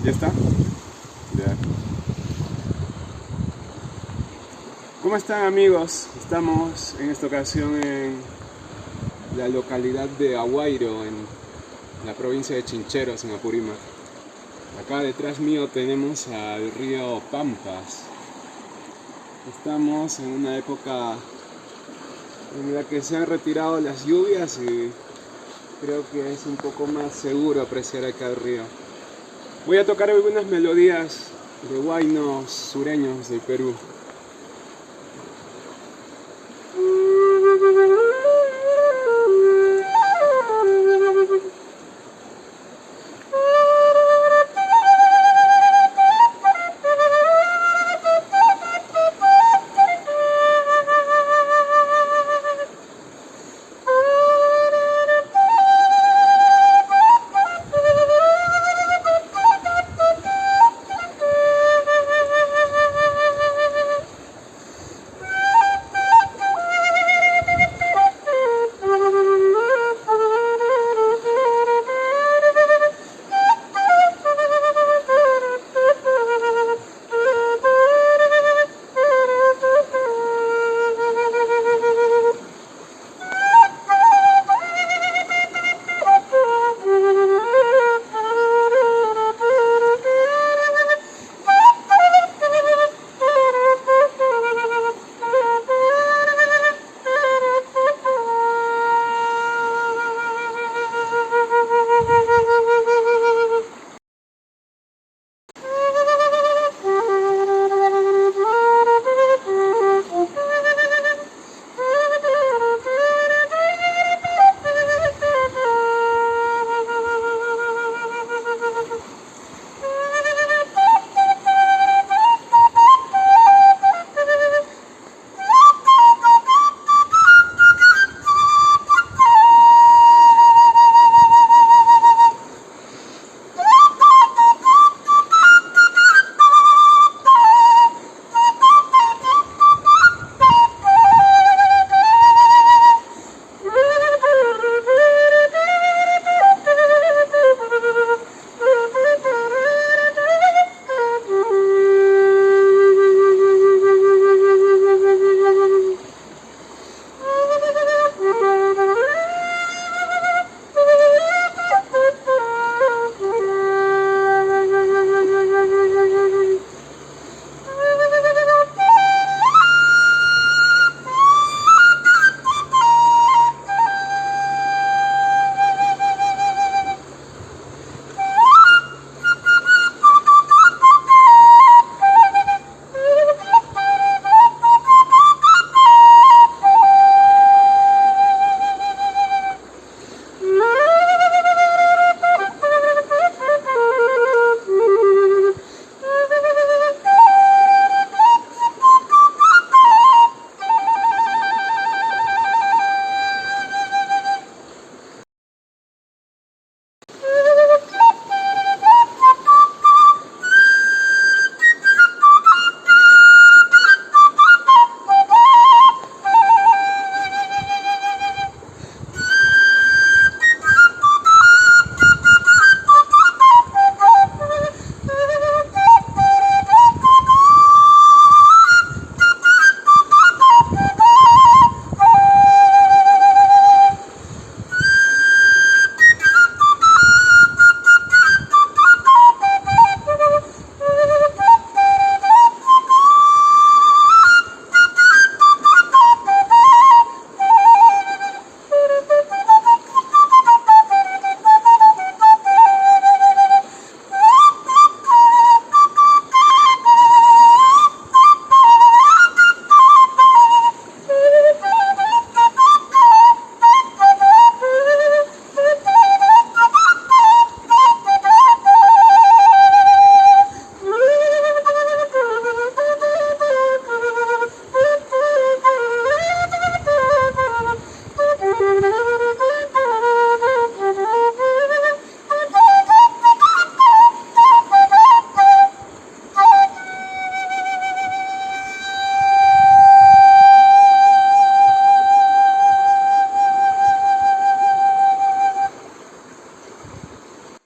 ¿Ya está? Ya. ¿Cómo están, amigos? Estamos en esta ocasión en la localidad de Aguairo, en la provincia de Chincheros, en Apurímac. Acá detrás mío tenemos al río Pampas. Estamos en una época en la que se han retirado las lluvias y creo que es un poco más seguro apreciar acá el río. Voy a tocar algunas melodías de huaynos sureños del Perú.